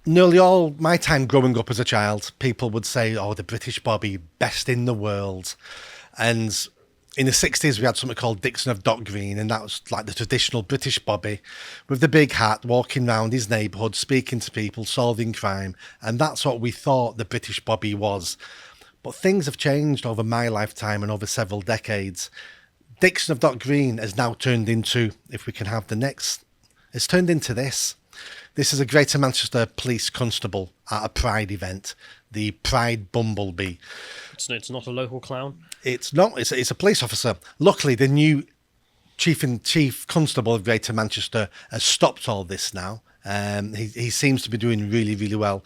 nearly all my time growing up as a child, people would say, "Oh, the British Bobby, best in the world," and in the 60s, we had something called Dixon of Dock Green, and that was like the traditional British Bobby with the big hat, walking around his neighbourhood, speaking to people, solving crime. And that's what we thought the British Bobby was. But things have changed over my lifetime and over several decades. Dixon of Dock Green has now turned into, if we can have the next, it's turned into this. This is a Greater Manchester police constable at a Pride event, the Pride Bumblebee. It's not a local clown. It's not. It's a police officer. Luckily, the new chief constable of Greater Manchester has stopped all this now. He seems to be doing really, really well.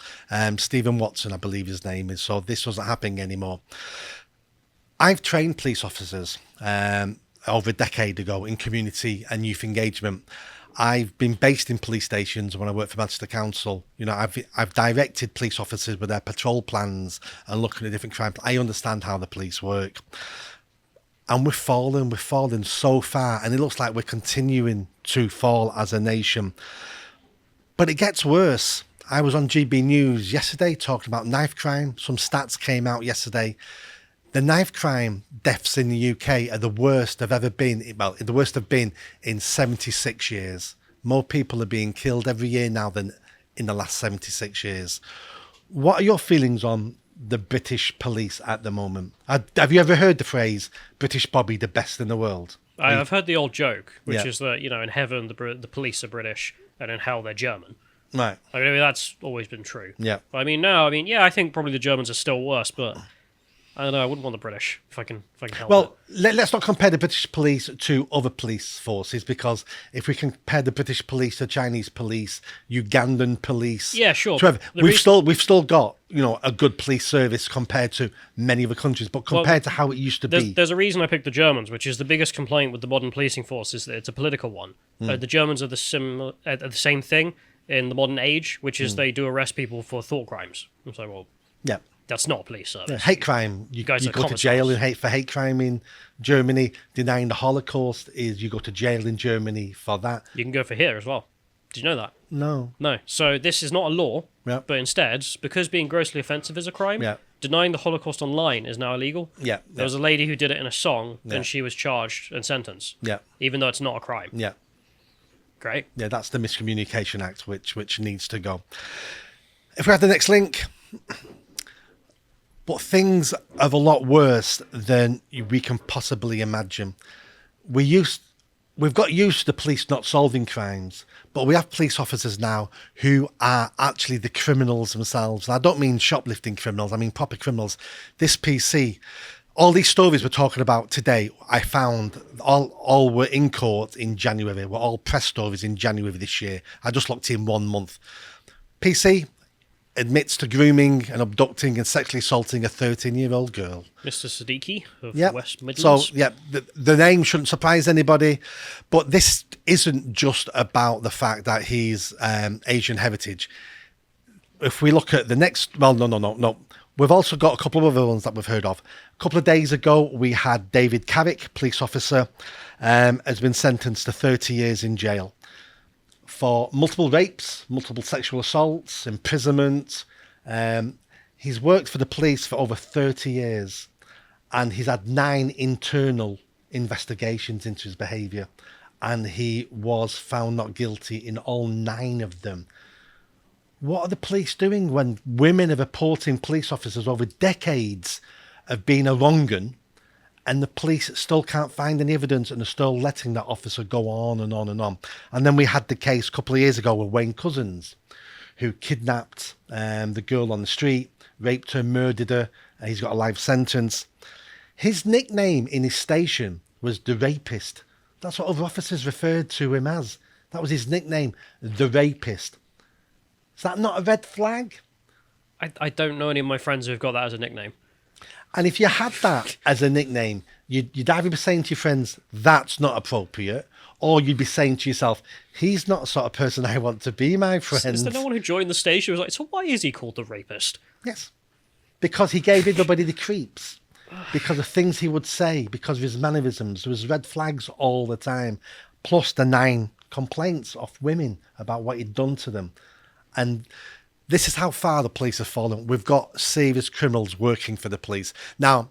Stephen Watson, I believe his name is. So this wasn't happening anymore. I've trained police officers over a decade ago in community and youth engagement. I've been based in police stations when I worked for Manchester Council. You know, I've directed police officers with their patrol plans and looking at different crime. I understand how the police work. And we've fallen so far, and it looks like we're continuing to fall as a nation. But it gets worse. I was on GB News yesterday talking about knife crime. Some stats came out yesterday. The knife crime deaths in the UK are the worst they've ever been. Well, the worst have been in 76 years. More people are being killed every year now than in the last 76 years. What are your feelings on the British police at the moment? Have you ever heard the phrase, British Bobby, the best in the world? I've heard the old joke, which is that, you know, in heaven the police are British and in hell they're German. Right. I mean, that's always been true. Yeah. But I mean, I think probably the Germans are still worse, but I don't know. I wouldn't want the British if I can help it. Well, let's not compare the British police to other police forces, because if we compare the British police to Chinese police, Ugandan police, yeah, sure. we've still got, you know, a good police service compared to many other countries, but compared to how it used to be, there's a reason I picked the Germans, which is the biggest complaint with the modern policing force is that it's a political one. The Germans are the same thing in the modern age, which is they do arrest people for thought crimes. I'm like, well, yeah. That's not a police service. Yeah, hate crime. You guys go to jail for hate crime in Germany. Denying the Holocaust is you go to jail in Germany for that. You can go for here as well. Did you know that? No. No. So this is not a law, yeah. But instead, because being grossly offensive is a crime, yeah. denying the Holocaust online is now illegal. Yeah. There was a lady who did it in a song, and she was charged and sentenced. Yeah. Even though it's not a crime. Yeah. Great. Yeah, that's the Miscommunication Act, which needs to go. If we have the next link... But things are a lot worse than we can possibly imagine. We've got used to the police not solving crimes, but we have police officers now who are actually the criminals themselves. And I don't mean shoplifting criminals, I mean proper criminals. This PC, all these stories we're talking about today, I found all were in court in January. Were all press stories in January this year. I just looked in 1 month. PC admits to grooming and abducting and sexually assaulting a 13-year-old girl. Mr. Siddiqui of West So, Midlands. the name shouldn't surprise anybody, but this isn't just about the fact that he's Asian heritage. If we look at the next... Well, no. We've also got a couple of other ones that we've heard of. A couple of days ago, we had David Carrick, police officer, has been sentenced to 30 years in jail for multiple rapes, multiple sexual assaults, imprisonment. He's worked for the police for over 30 years, and he's had 9 internal investigations into his behaviour, and he was found not guilty in all 9 of them. What are the police doing when women are reporting police officers over decades of being a wrong-un, and the police still can't find any evidence and are still letting that officer go on and on and on? And then we had the case a couple of years ago with Wayne Couzens, who kidnapped the girl on the street, raped her, murdered her, and he's got a life sentence. His nickname in his station was the Rapist. That's what other officers referred to him as. That was his nickname, the Rapist. Is that not a red flag? I don't know any of my friends who've got that as a nickname. And if you had that as a nickname, you'd either be saying to your friends, that's not appropriate, or you'd be saying to yourself, he's not the sort of person I want to be, my friend. Is there no one who joined the station who was like, so why is he called the Rapist? Yes. Because he gave everybody the creeps. Because of things he would say, because of his mannerisms. There was red flags all the time. Plus the 9 complaints of women about what he'd done to them. And This is how far the police have fallen. We've got serious criminals working for the police. Now,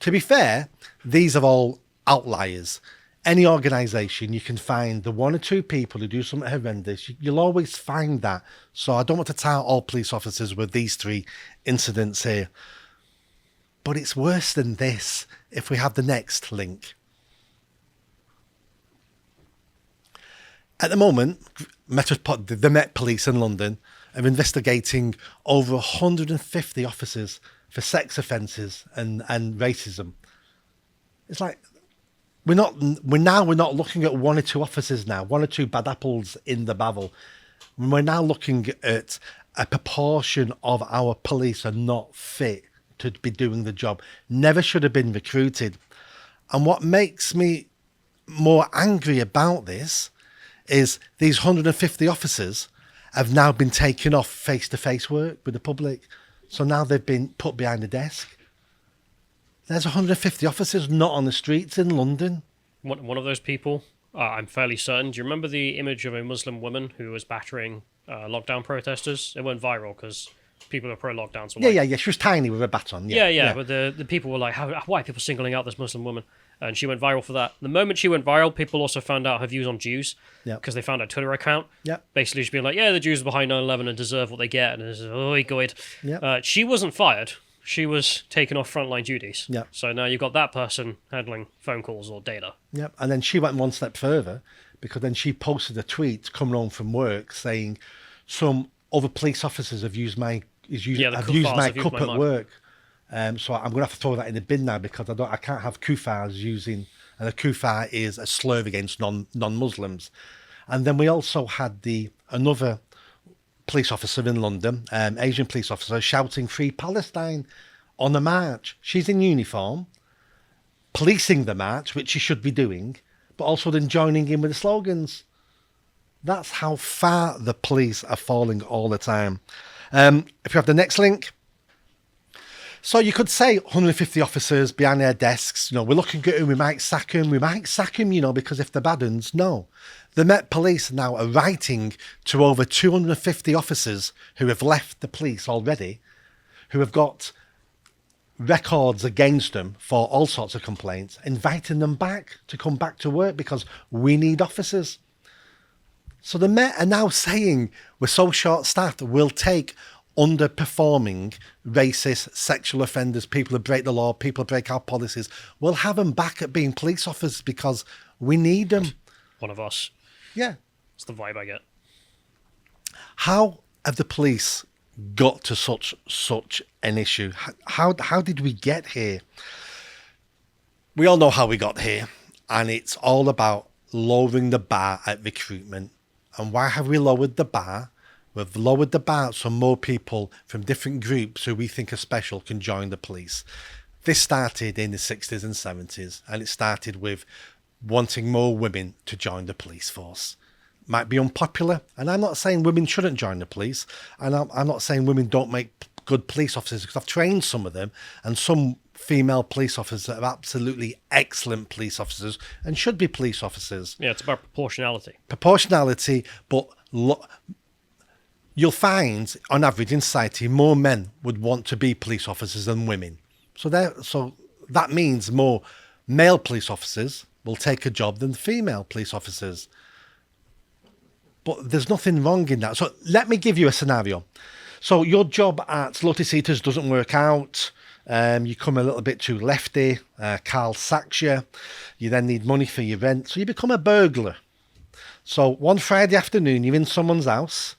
to be fair, these are all outliers. Any organisation, you can find the one or two people who do something horrendous. You'll always find that. So I don't want to tout all police officers with these 3 incidents here. But it's worse than this if we have the next link. At the moment, the Met Police in London are investigating over 150 officers for sex offences and racism. It's like we're not looking at 1 or 2 officers now, 1 or 2 bad apples in the barrel. We're now looking at a proportion of our police are not fit to be doing the job, never should have been recruited. And what makes me more angry about this is these 150 officers have now been taken off face-to-face work with the public. So now they've been put behind a desk. There's 150 officers not on the streets in London. One of those people, I'm fairly certain. Do you remember the image of a Muslim woman who was battering lockdown protesters? It went viral because people are pro-lockdown. So Yeah. She was tiny with a baton. Yeah. But the people were like, why are people singling out this Muslim woman? And she went viral for that. The moment she went viral, people also found out her views on Jews because they found her Twitter account. Basically just being like, the Jews are behind 9/11 and deserve what they get. And it's, oh, good. She wasn't fired. She was taken off frontline duties. So now you've got that person handling phone calls or data. And then she went 1 step further because then she posted a tweet coming home from work saying some other police officers have used my cup at work. So I'm going to have to throw that in the bin now because I can't have kufars using, and a kufar is a slur against non-Muslims. And then we also had another police officer in London, Asian police officer, shouting "Free Palestine" on the march. She's in uniform, policing the march, which she should be doing, but also then joining in with the slogans. That's how far the police are falling all the time. If you have the next link. So you could say 150 officers behind their desks, we're looking at who we might sack them, because if they're bad uns, no. The Met Police now are writing to over 250 officers who have left the police already, who have got records against them for all sorts of complaints, inviting them back to come back to work because we need officers. So the Met are now saying we're so short-staffed, we'll take underperforming, racist, sexual offenders, people who break the law, people who break our policies. We'll have them back at being police officers because we need them. One of us. Yeah. That's the vibe I get. How have the police got to such an issue? How did we get here? We all know how we got here, and it's all about lowering the bar at recruitment. And why have we lowered the bar? We've lowered the bar so more people from different groups who we think are special can join the police. This started in the 60s and 70s, and it started with wanting more women to join the police force. Might be unpopular, and I'm not saying women shouldn't join the police, and I'm not saying women don't make good police officers, because I've trained some of them, and some female police officers that are absolutely excellent police officers and should be police officers. Yeah, it's about proportionality. But you'll find, on average in society, more men would want to be police officers than women. So that means more male police officers will take a job than female police officers. But there's nothing wrong in that. So let me give you a scenario. So your job at Lotus doesn't work out. You come a little bit too lefty. Carl sacks you. You then need money for your rent. So you become a burglar. So one Friday afternoon, you're in someone's house.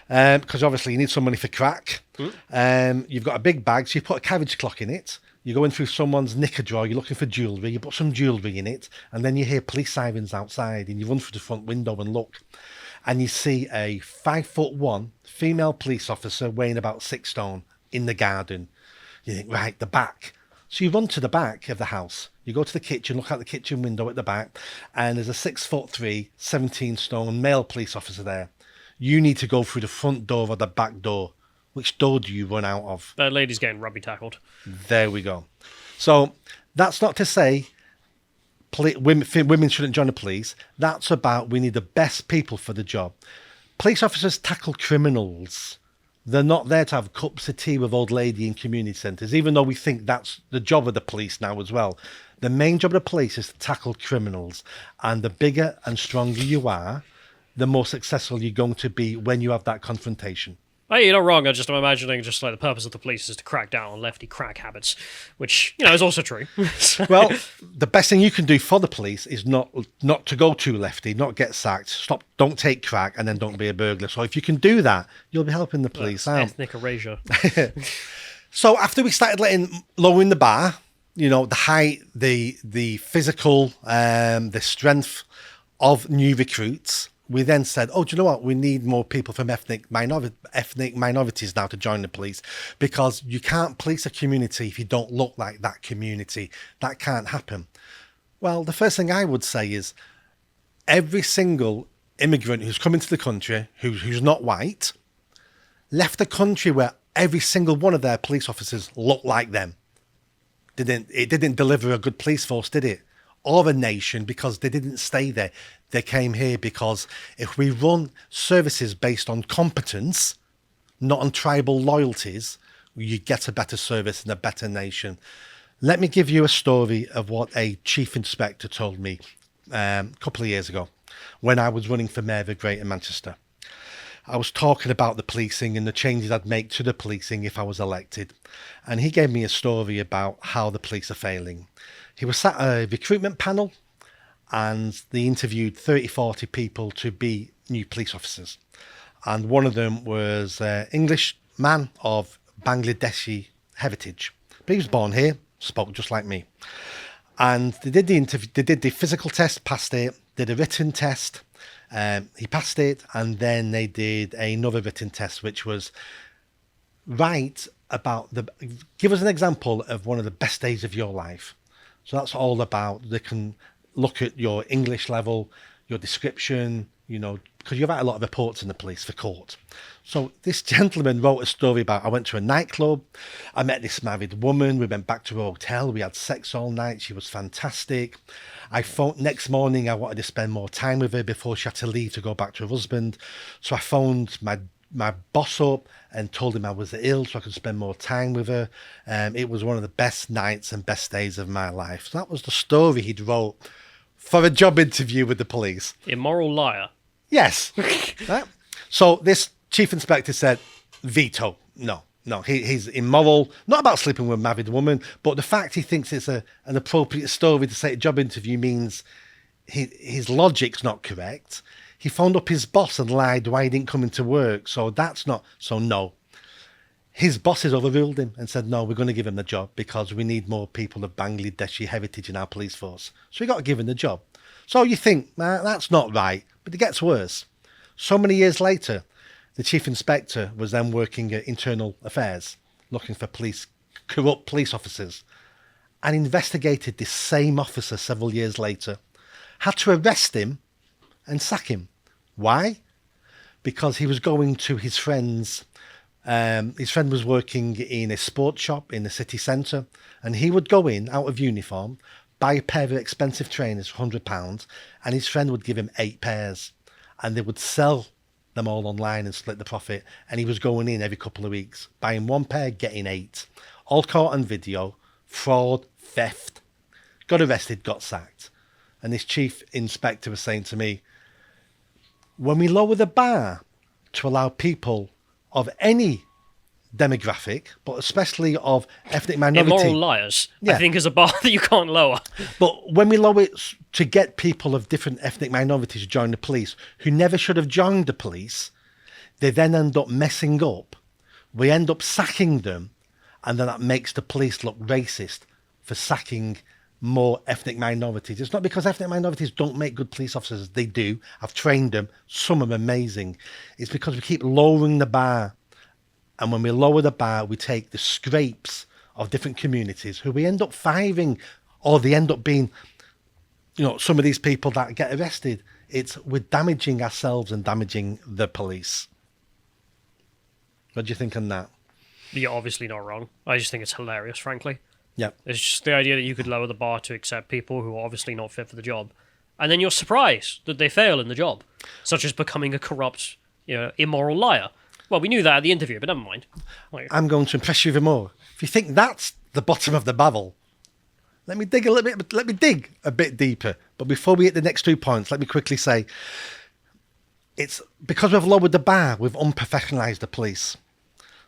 Because obviously you need some money for crack. You've got a big bag, so you put a carriage clock in it. You're going through someone's knicker drawer, you're looking for jewellery, you put some jewellery in it, and then you hear police sirens outside, and you run through the front window and look. And you see a 5'1" female police officer weighing about 6 stone in the garden. You think, right, the back. So you run to the back of the house. You go to the kitchen, look out the kitchen window at the back, and there's a 6'3", 17 stone male police officer there. You need to go through the front door or the back door. Which door do you run out of? That lady's getting rugby tackled. There we go. So that's not to say women shouldn't join the police. That's about we need the best people for the job. Police officers tackle criminals. They're not there to have cups of tea with old lady in community centres, even though we think that's the job of the police now as well. The main job of the police is to tackle criminals. And the bigger and stronger you are, the more successful you're going to be when you have that confrontation. Hey, you're not wrong. I'm imagining just like the purpose of the police is to crack down on lefty crack habits, which, is also true. Well, the best thing you can do for the police is not to go too lefty, not get sacked, don't take crack, and then don't be a burglar. So if you can do that, you'll be helping the police out. Ethnic erasure. So after we started lowering the bar, the height, the physical, the strength of new recruits, we then said, do you know what? We need more people from ethnic minorities now to join the police, because you can't police a community if you don't look like that community. That can't happen. Well, the first thing I would say is every single immigrant who's come into the country, who's not white, left a country where every single one of their police officers looked like them. It didn't deliver a good police force, did it? Or a nation, because they didn't stay there. They came here because if we run services based on competence, not on tribal loyalties, you get a better service and a better nation. Let me give you a story of what a chief inspector told me a couple of years ago when I was running for Mayor of Greater Manchester. I was talking about the policing and the changes I'd make to the policing if I was elected. And he gave me a story about how the police are failing. He was sat at a recruitment panel and they interviewed 30, 40 people to be new police officers. And one of them was an English man of Bangladeshi heritage. But he was born here, spoke just like me. And they did the interview, they did the physical test, passed it, did a written test, he passed it, and then they did another written test, which was give us an example of one of the best days of your life. So that's all about, they can look at your English level, your description, because you have a lot of reports in the police for court. So this gentleman wrote a story about, I went to a nightclub, I met this married woman, we went back to a hotel, we had sex all night, she was fantastic. I phoned next morning, I wanted to spend more time with her before she had to leave to go back to her husband. So I phoned my boss up and told him I was ill so I could spend more time with her. It was one of the best nights and best days of my life. So that was the story he'd wrote for a job interview with the police. Immoral liar. Yes. Right? So this chief inspector said, veto. No, he's immoral. Not about sleeping with a married woman, but the fact he thinks it's an appropriate story to say a job interview means his logic's not correct. He phoned up his boss and lied why he didn't come into work. So that's not, so no. His bosses overruled him and said, no, we're going to give him the job because we need more people of Bangladeshi heritage in our police force. So he got given the job. So you think, that's not right, but it gets worse. So many years later, the chief inspector was then working at internal affairs, looking for corrupt police officers, and investigated this same officer several years later, had to arrest him and sack him. Why? Because he was going to his friend's. His friend was working in a sports shop in the city centre, and he would go in out of uniform, buy a pair of expensive trainers for £100, and his friend would give him 8 pairs, and they would sell them all online and split the profit. And he was going in every couple of weeks, buying 1 pair, getting 8, all caught on video, fraud, theft. Got arrested, got sacked. And this chief inspector was saying to me, when we lower the bar to allow people of any demographic, but especially of ethnic minority. Immoral liars, yeah. I think, is a bar that you can't lower. But when we lower it to get people of different ethnic minorities to join the police, who never should have joined the police, they then end up messing up. We end up sacking them, and then that makes the police look racist for sacking more ethnic minorities. It's not because ethnic minorities don't make good police officers. They do. I've trained them. Some are amazing. It's because we keep lowering the bar. And when we lower the bar, we take the scrapes of different communities who we end up firing, or they end up being, some of these people that get arrested. We're damaging ourselves and damaging the police. What do you think on that? You're obviously not wrong. I just think it's hilarious, frankly. Yeah. It's just the idea that you could lower the bar to accept people who are obviously not fit for the job. And then you're surprised that they fail in the job, such as becoming a corrupt, immoral liar. Well, we knew that at the interview, but never mind. I'm going to impress you even more. If you think that's the bottom of the barrel, let me dig a bit deeper. But before we hit the next 2 points, let me quickly say, it's because we've lowered the bar, we've unprofessionalised the police.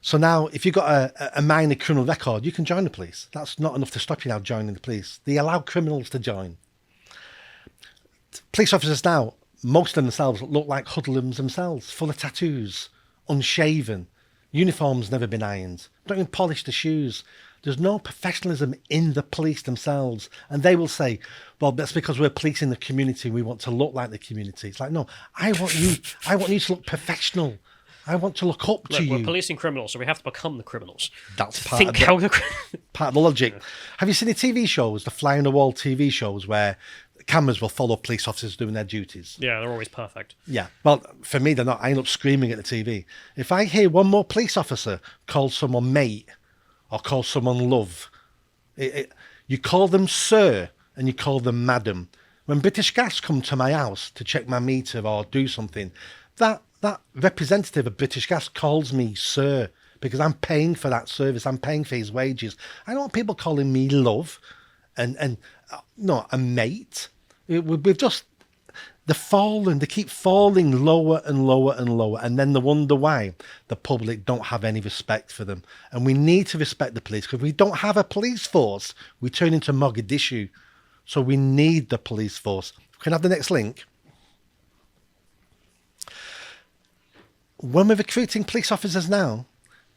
So now, if you've got a minor criminal record, you can join the police. That's not enough to stop you now joining the police. They allow criminals to join. Police officers now, most of themselves look like hoodlums themselves, full of tattoos, unshaven, uniforms never been ironed, don't even polish the shoes. There's no professionalism in the police themselves. And they will say, well, that's because we're policing the community. We want to look like the community. It's like, no, I want you to look professional. I want to look up to you. We're policing criminals, so we have to become the criminals. That's part of the logic. Yeah. Have you seen the TV shows, the fly-on-the-wall TV shows, where cameras will follow police officers doing their duties? Yeah, they're always perfect. Yeah. Well, for me, they're not. I end up screaming at the TV. If I hear one more police officer call someone mate or call someone love, you call them sir and you call them madam. When British Gas come to my house to check my meter or do something, that representative of British Gas calls me sir because I'm paying for that service. I'm paying for his wages. I don't want people calling me love and not a mate. We've just, they keep falling lower and lower and lower, and then they wonder why the public don't have any respect for them. And we need to respect the police, because if we don't have a police force, we turn into Mogadishu. So we need the police force. Can I have the next link? When we're recruiting police officers now,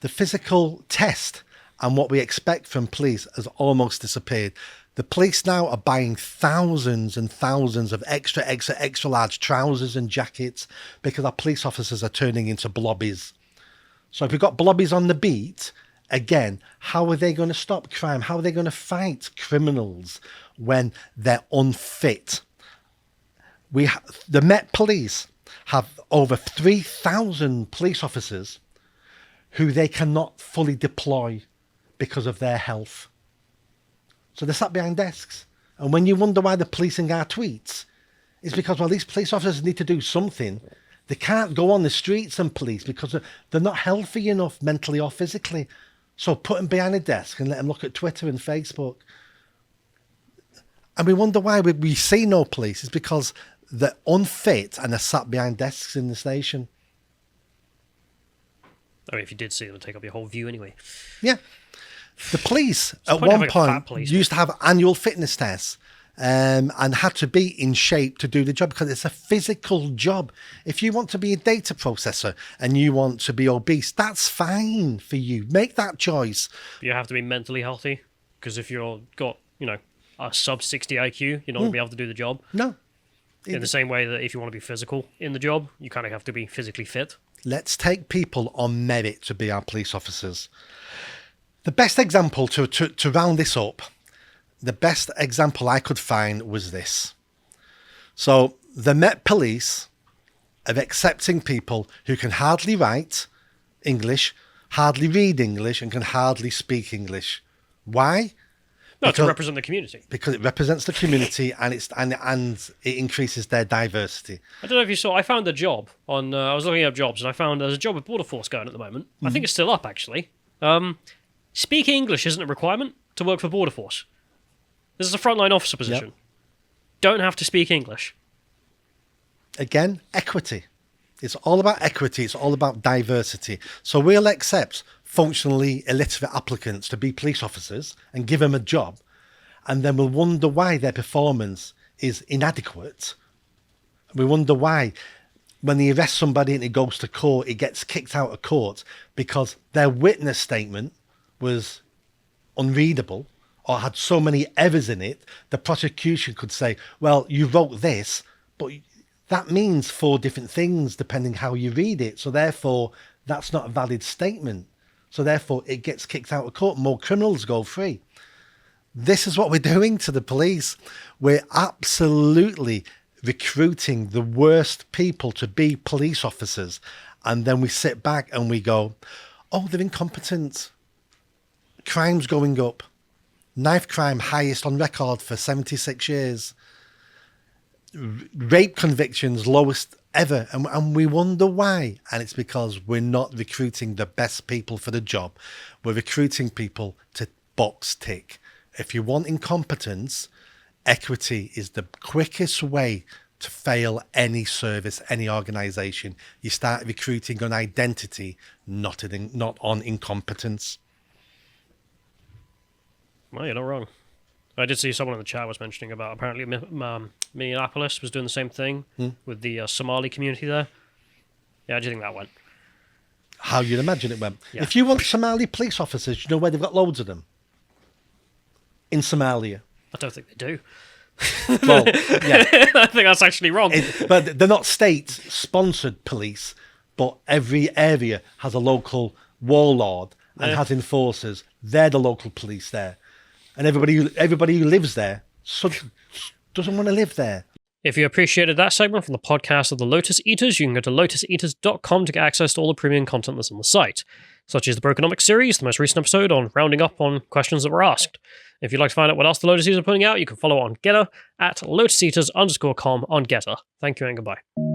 the physical test and what we expect from police has almost disappeared. The police now are buying thousands and thousands of extra large trousers and jackets because our police officers are turning into blobbies. So if we've got blobbies on the beat, again, how are they going to stop crime? How are they going to fight criminals when they're unfit? The Met Police have over 3,000 police officers who they cannot fully deploy because of their health. So they're sat behind desks. And when you wonder why they're policing our tweets, it's because, well, these police officers need to do something. They can't go on the streets and police because they're not healthy enough mentally or physically. So put them behind a desk and let them look at Twitter and Facebook. And we wonder why we see no police. It's because they're unfit and they're sat behind desks in the station. I mean, if you did see them, it'd take up your whole view anyway. Yeah. The police at one point used to have annual fitness tests and had to be in shape to do the job because it's a physical job. If you want to be a data processor and you want to be obese, that's fine for you. Make that choice. You have to be mentally healthy, because if you've got, a sub 60 IQ, you're not going to be able to do the job. No. In the same way that if you want to be physical in the job, you kind of have to be physically fit. Let's take people on merit to be our police officers. The best example to round this up, the best example I could find was this. So the Met Police are accepting people who can hardly write English, hardly read English, and can hardly speak English. Why? No, to represent the community. Because it represents the community and it increases their diversity. I don't know if you saw, I found a job on, I was looking up jobs, and I found there's a job with Border Force going at the moment. I think it's still up, actually. Speaking English isn't a requirement to work for Border Force. This is a frontline officer position. Yep. Don't have to speak English. Again, equity. It's all about equity. It's all about diversity. So we'll accept functionally illiterate applicants to be police officers and give them a job. And then we'll wonder why their performance is inadequate. We wonder why when they arrest somebody and it goes to court, it gets kicked out of court because their witness statement was unreadable or had so many errors in it, the prosecution could say, well, you wrote this, but that means 4 different things depending how you read it. So therefore, that's not a valid statement. So therefore, it gets kicked out of court. More criminals go free. This is what we're doing to the police. We're absolutely recruiting the worst people to be police officers. And then we sit back and we go, oh, they're incompetent. Crime's going up. Knife crime highest on record for 76 years. Rape convictions lowest ever. And we wonder why. And it's because we're not recruiting the best people for the job. We're recruiting people to box tick. If you want incompetence, equity is the quickest way to fail any service, any organization. You start recruiting on identity, not on incompetence. Well, you're not wrong. I did see someone in the chat was mentioning about apparently Minneapolis was doing the same thing with the Somali community there. Yeah, how do you think that went? How you'd imagine it went. Yeah. If you want Somali police officers, you know where they've got loads of them? In Somalia. I don't think they do. Well, yeah. I think that's actually wrong. But they're not state-sponsored police, but every area has a local warlord and has enforcers. They're the local police there. And everybody who lives there doesn't want to live there. If you appreciated that segment from the podcast of the Lotus Eaters, you can go to lotuseaters.com to get access to all the premium content that's on the site, such as the Brokenomics series, the most recent episode on rounding up on questions that were asked. If you'd like to find out what else the Lotus Eaters are putting out, you can follow on Getter at lotuseaters_com on Getter. Thank you and goodbye.